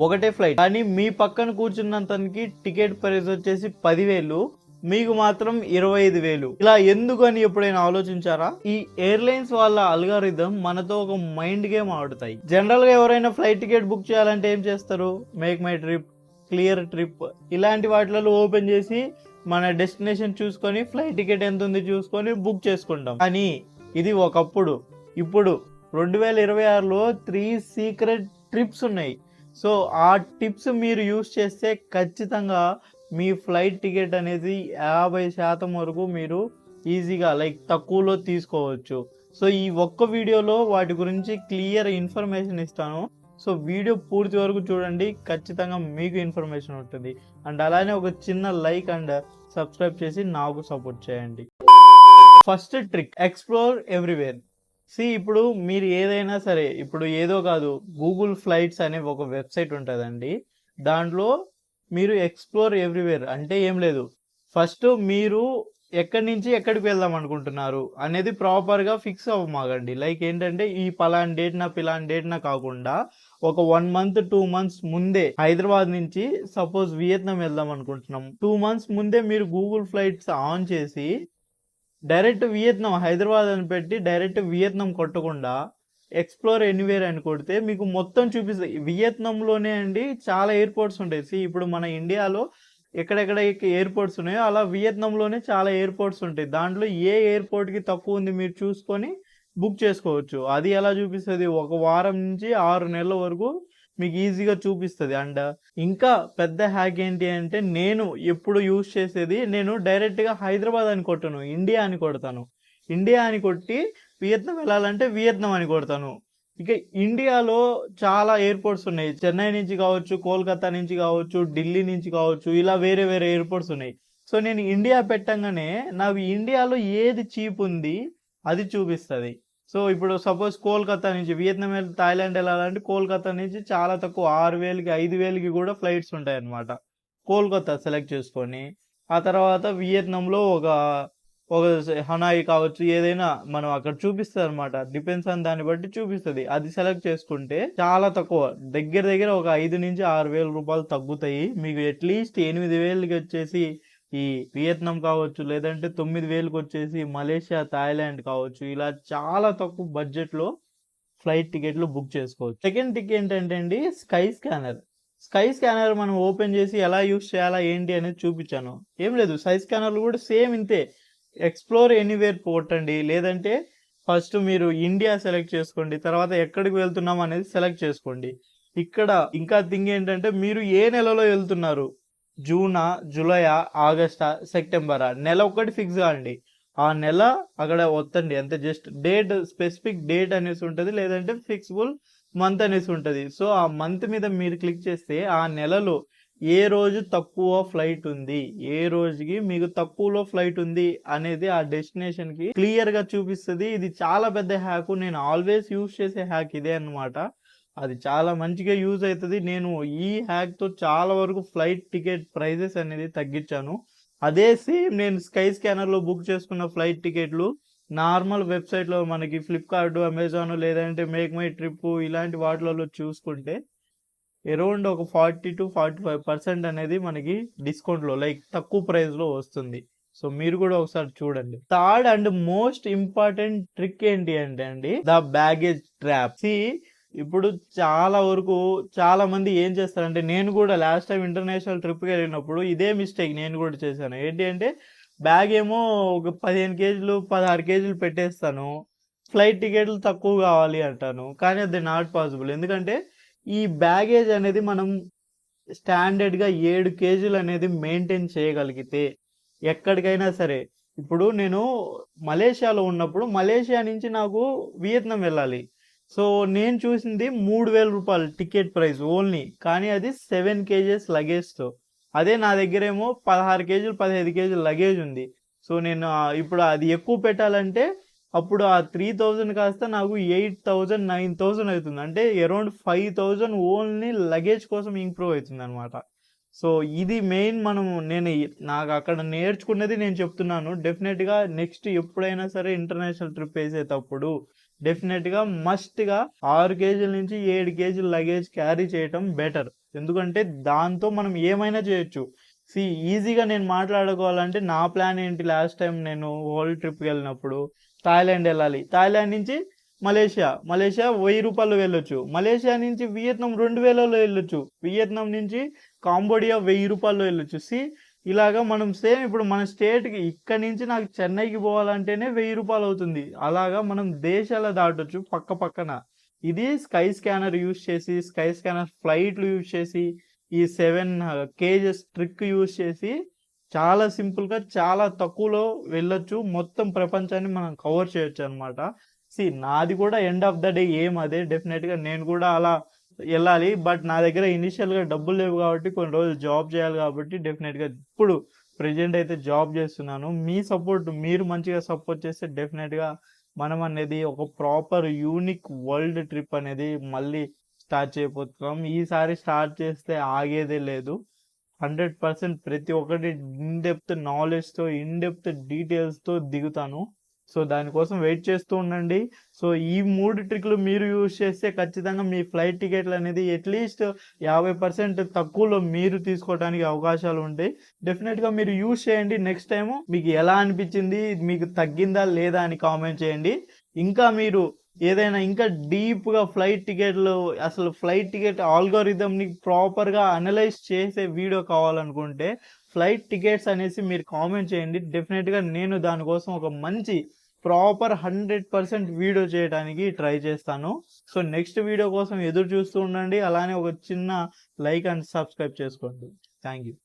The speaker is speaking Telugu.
ఒకటే ఫ్లైట్, కానీ మీ పక్కన కూర్చున్నంతనికి టికెట్ ప్రైస్ వచ్చేసి 10,000, మీకు మాత్రం 25,000. ఇలా ఎందుకు అని ఎప్పుడైనా ఆలోచించారా? ఈ ఎయిర్లైన్స్ వాళ్ళ అల్గారిథం మనతో ఒక మైండ్ గేమ్ ఆడుతాయి. జనరల్ గా ఎవరైనా ఫ్లైట్ టికెట్ బుక్ చేయాలంటే ఏం చేస్తారు? Make my trip, clear trip, ఇలాంటి వాటిలలో ఓపెన్ చేసి మన డెస్టినేషన్ చూసుకొని ఫ్లైట్ టికెట్ ఎంత ఉంది చూసుకొని బుక్ చేసుకుంటాం. కానీ ఇది ఒకప్పుడు. ఇప్పుడు 2026లో 3 సీక్రెట్ ట్రిప్స్ ఉన్నాయి. సో ఆ టిప్స్ మీరు యూస్ చేస్తే ఖచ్చితంగా మీ ఫ్లైట్ టికెట్ అనేది 50% వరకు మీరు ఈజీగా తక్కువలో తీసుకోవచ్చు. సో ఈ ఒక్క వీడియోలో వాటి గురించి క్లియర్ ఇన్ఫర్మేషన్ ఇస్తాను. సో వీడియో పూర్తి వరకు చూడండి, ఖచ్చితంగా మీకు ఇన్ఫర్మేషన్ ఉంటుంది. అండ్ అలానే ఒక చిన్న లైక్ అండ్ సబ్స్క్రైబ్ చేసి నాకు సపోర్ట్ చేయండి. First trick, explore everywhere. ఇప్పుడు మీరు ఏదైనా సరే, ఇప్పుడు ఏదో కాదు, గూగుల్ ఫ్లైట్స్ అనే ఒక వెబ్సైట్ ఉంటుందండి. దాంట్లో మీరు ఎక్స్ప్లోర్ ఎవ్రీవేర్ అంటే ఏం లేదు, ఫస్ట్ మీరు ఎక్కడి నుంచి ఎక్కడికి వెళ్దాం అనుకుంటున్నారు అనేది ప్రాపర్గా ఫిక్స్ అవ్వమాగండి. ఏంటంటే ఈ పలాన్ డేట్న కాకుండా ఒక 1 month 2 months ముందే హైదరాబాద్ నుంచి సపోజ్ వియత్నాం వెళ్దాం అనుకుంటున్నాం, 2 months ముందే మీరు గూగుల్ ఫ్లైట్స్ ఆన్ చేసి డైరెక్ట్ వియత్నాం, హైదరాబాద్ అని పెట్టి డైరెక్ట్ వియత్నాం కొట్టకుండా ఎక్స్ప్లోర్ ఎనీవేర్ అని కొడితే మీకు మొత్తం చూపిస్తాయి. వియత్నాంలోనే అండి చాలా ఎయిర్పోర్ట్స్ ఉంటాయి. ఇప్పుడు మన ఇండియాలో ఎక్కడెక్కడ ఎయిర్పోర్ట్స్ ఉన్నాయో అలా వియత్నాంలోనే చాలా ఎయిర్పోర్ట్స్ ఉంటాయి. దాంట్లో ఏ ఎయిర్పోర్ట్కి తక్కువ ఉంది మీరు చూసుకొని బుక్ చేసుకోవచ్చు. అది ఎలా చూపిస్తుంది? 1 వారం నుంచి 6 నెలల వరకు మీకు ఈజీగా చూపిస్తుంది. అండ్ ఇంకా పెద్ద హ్యాక్ ఏంటి అంటే, నేను ఎప్పుడు యూజ్ చేసేది, నేను డైరెక్ట్గా హైదరాబాద్ అని కొట్టను, ఇండియా అని కొడతాను. ఇండియా అని కొట్టి వియత్నాం వెళ్ళాలంటే వియత్నాం అని కొడతాను. ఇక ఇండియాలో చాలా ఎయిర్పోర్ట్స్ ఉన్నాయి. చెన్నై నుంచి కావచ్చు, కోల్కతా నుంచి కావచ్చు, ఢిల్లీ నుంచి కావచ్చు, ఇలా వేరే వేరే ఎయిర్పోర్ట్స్ ఉన్నాయి. సో నేను ఇండియా పెట్టంగానే నాకు ఇండియాలో ఏది చీప్ ఉంది అది చూపిస్తుంది. సో ఇప్పుడు సపోజ్ కోల్కతా నుంచి వియత్నాం వెళ్ళి థాయిలాండ్ వెళ్ళాలంటే కోల్కతా నుంచి చాలా తక్కువ 6,000కి 5,000కి కూడా ఫ్లైట్స్ ఉంటాయి అన్నమాట. కోల్కతా సెలెక్ట్ చేసుకొని ఆ తర్వాత వియత్నాంలో ఒక హనాయి కావచ్చు, ఏదైనా మనం అక్కడ చూపిస్తుంది అనమాట. డిపెండ్స్ ఆన్ దాన్ని బట్టి చూపిస్తుంది. అది సెలెక్ట్ చేసుకుంటే చాలా తక్కువ, దగ్గర దగ్గర ఒక 5 నుంచి 6,000 రూపాయలు తగ్గుతాయి. మీకు అట్లీస్ట్ 8,000కి వచ్చేసి ఈ వియత్నాం కావచ్చు, లేదంటే 9,000కి వచ్చేసి మలేషియా, థాయిలాండ్ కావచ్చు, ఇలా చాలా తక్కువ బడ్జెట్లో ఫ్లైట్ టికెట్లు బుక్ చేసుకోవచ్చు. సెకండ్ టికెట్ ఏంటంటే అండి, స్కై స్కానర్. స్కై స్కానర్ మనం ఓపెన్ చేసి ఎలా యూస్ చేయాలా ఏంటి అనేది చూపించాను. ఏం లేదు, స్కై స్కానర్లు కూడా సేమ్ ఇంతే. ఎక్స్ప్లోర్ ఎనీవేర్ కొట్టండి, లేదంటే ఫస్ట్ మీరు ఇండియా సెలెక్ట్ చేసుకోండి, తర్వాత ఎక్కడికి వెళ్తున్నాం అనేది సెలెక్ట్ చేసుకోండి. ఇక్కడ ఇంకా థింగ్ ఏంటంటే, మీరు ఏ నెలలో వెళ్తున్నారు, జూనా, జూలైయా, ఆగస్టా, సెప్టెంబరా, నెల ఒకటి ఫిక్స్ కాండి. ఆ నెల అక్కడ వద్దండి, అంతే. జస్ట్ డేట్, స్పెసిఫిక్ డేట్ అనేసి ఉంటుంది, లేదంటే ఫిక్సిబుల్ మంత్ అనేసి ఉంటుంది. సో ఆ మంత్ మీద మీరు క్లిక్ చేస్తే ఆ నెలలో ఏ రోజు తక్కువ ఫ్లైట్ ఉంది, ఏ రోజుకి మీకు తక్కువలో ఫ్లైట్ ఉంది అనేది ఆ డెస్టినేషన్ కి క్లియర్ గా చూపిస్తుంది. ఇది చాలా పెద్ద హ్యాక్, నేను ఆల్వేస్ యూజ్ చేసే హ్యాక్ ఇదే అన్నమాట. అది చాలా మంచిగా యూజ్ అవుతుంది. నేను ఈ హ్యాక్ తో చాలా వరకు ఫ్లైట్ టికెట్ ప్రైజెస్ అనేది తగ్గించాను. అదే సేమ్ నేను స్కై స్కానర్ లో బుక్ చేసుకున్న ఫ్లైట్ టికెట్లు నార్మల్ వెబ్సైట్ లో మనకి ఫ్లిప్కార్ట్, అమెజాన్, లేదంటే మేక్ మై ట్రిప్ ఇలాంటి వాటిలలో చూసుకుంటే అరౌండ్ ఒక 40 to 45% అనేది మనకి డిస్కౌంట్ లో తక్కువ ప్రైస్ లో వస్తుంది. సో మీరు కూడా ఒకసారి చూడండి. Third and most important trick ఏంటి అంటే అండి, ద బ్యాగేజ్ ట్రాప్. ఇప్పుడు చాలా వరకు చాలా మంది ఏం చేస్తారంటే, నేను కూడా లాస్ట్ టైం ఇంటర్నేషనల్ ట్రిప్కి వెళ్ళినప్పుడు ఇదే మిస్టేక్ నేను కూడా చేశాను. ఏంటి అంటే, బ్యాగ్ ఏమో ఒక 15 కేజీలు 16 కేజీలు పెట్టేస్తాను, ఫ్లైట్ టికెట్లు తక్కువ కావాలి అంటాను. కానీ అది నాట్ పాసిబుల్. ఎందుకంటే ఈ బ్యాగేజ్ అనేది మనం స్టాండర్డ్గా 7 కేజీలు అనేది మెయింటైన్ చేయగలిగితే ఎక్కడికైనా సరే. ఇప్పుడు నేను మలేషియాలో ఉన్నప్పుడు, మలేషియా నుంచి నాకు వియత్నాం వెళ్ళాలి. సో నేను చూసింది 3,000 రూపాయలు టికెట్ ప్రైస్ ఓన్లీ, కానీ అది 7 కేజెస్ లగేజ్తో. అదే నా దగ్గరేమో 16 కేజీలు 15 కేజీలు లగేజ్ ఉంది. సో నేను ఇప్పుడు అది ఎక్కువ పెట్టాలంటే అప్పుడు ఆ 3,000 కాస్త నాకు 8,000 9,000 అవుతుంది. అంటే అరౌండ్ 5,000 ఓన్లీ లగేజ్ కోసం ఇంప్రూవ్ అవుతుంది అనమాట. సో ఇది మెయిన్. నేను నాకు అక్కడ నేర్చుకున్నది నేను చెప్తున్నాను. డెఫినెట్గా నెక్స్ట్ ఎప్పుడైనా సరే ఇంటర్నేషనల్ ట్రిప్ వేసేటప్పుడు డెఫినెట్గా మస్ట్గా 6 కేజీల నుంచి 7 కేజీల లగేజ్ క్యారీ చేయటం బెటర్. ఎందుకంటే దాంతో మనం ఏమైనా చేయొచ్చు. ఈజీగా నేను మాట్లాడుకోవాలంటే నా ప్లాన్ ఏంటి, లాస్ట్ టైం నేను వరల్డ్ ట్రిప్కి వెళ్ళినప్పుడు థాయిలాండ్ వెళ్ళాలి, థాయిలాండ్ నుంచి మలేషియా 1000 రూపాయలు వెళ్ళొచ్చు, మలేషియా నుంచి వియత్నాం 2000లో వెళ్ళొచ్చు, వియత్నాం నుంచి కాంబోడియా 1000 రూపాయలు వెళ్ళొచ్చు. ఇలాగా మనం సేమ్ ఇప్పుడు మన స్టేట్కి ఇక్కడి నుంచి నాకు చెన్నైకి పోవాలంటేనే 1000 రూపాయలు అవుతుంది. అలాగా మనం దేశాల దాటొచ్చు పక్క పక్కన. ఇది స్కై స్కానర్ యూజ్ చేసి, స్కై స్కానర్ ఫ్లైట్లు యూజ్ చేసి, ఈ 7 కేజెస్ ట్రిక్ యూజ్ చేసి చాలా సింపుల్గా చాలా తక్కువలో వెళ్ళొచ్చు. మొత్తం ప్రపంచాన్ని మనం కవర్ చేయొచ్చు అనమాట. నాది కూడా ఎండ్ ఆఫ్ ద డే ఏం అదే. డెఫినెట్గా నేను కూడా అలా వెళ్ళాలి. బట్ నా దగ్గర ఇనిషియల్గా డబ్బులు లేవు కాబట్టి, కొన్ని రోజులు జాబ్ చేయాలి కాబట్టి డెఫినెట్గా ఇప్పుడు ప్రెజెంట్ అయితే జాబ్ చేస్తున్నాను. మీ సపోర్ట్, మీరు మంచిగా సపోర్ట్ చేస్తే డెఫినెట్గా మనం అనేది ఒక ప్రాపర్ యూనిక్ వరల్డ్ ట్రిప్ అనేది మళ్ళీ స్టార్ట్ చేయబోతున్నాం. ఈసారి స్టార్ట్ చేస్తే ఆగేదే లేదు. 100% ప్రతి ఒక్కటి ఇన్డెప్త్ నాలెడ్జ్తో, ఇన్డెప్త్ డీటెయిల్స్తో దిగుతాను. దానికోసం వెయిట్ చేస్తూ ఉండండి. ఈ 3 ట్రిక్లు మీరు యూజ్ చేస్తే ఖచ్చితంగా మీ ఫ్లైట్ టికెట్లు అనేది అట్లీస్ట్ 50% తక్కువలో మీరు తీసుకోవడానికి అవకాశాలు ఉంటాయి. డెఫినెట్గా మీరు యూజ్ చేయండి. నెక్స్ట్ టైము మీకు ఎలా అనిపించింది, మీకు తగ్గిందా లేదా అని కామెంట్ చేయండి. ఇంకా మీరు ఏదైనా ఇంకా డీప్గా ఫ్లైట్ టికెట్లు, అసలు ఫ్లైట్ టికెట్ ఆల్గోరిథంని ప్రాపర్గా అనలైజ్ చేసే వీడియో కావాలనుకుంటే ఫ్లైట్ టికెట్స్ అనేసి మీరు కామెంట్ చేయండి. డెఫినెట్గా నేను దానికోసం ఒక మంచి ప్రాపర్ 100% వీడియో చేయడానికి ట్రై చేస్తాను. నెక్స్ట్ వీడియో కోసం ఎదురు చూస్తూ ఉండండి. అలానే ఒక చిన్న లైక్ అండ్ సబ్స్క్రైబ్ చేసుకోండి. Thank you.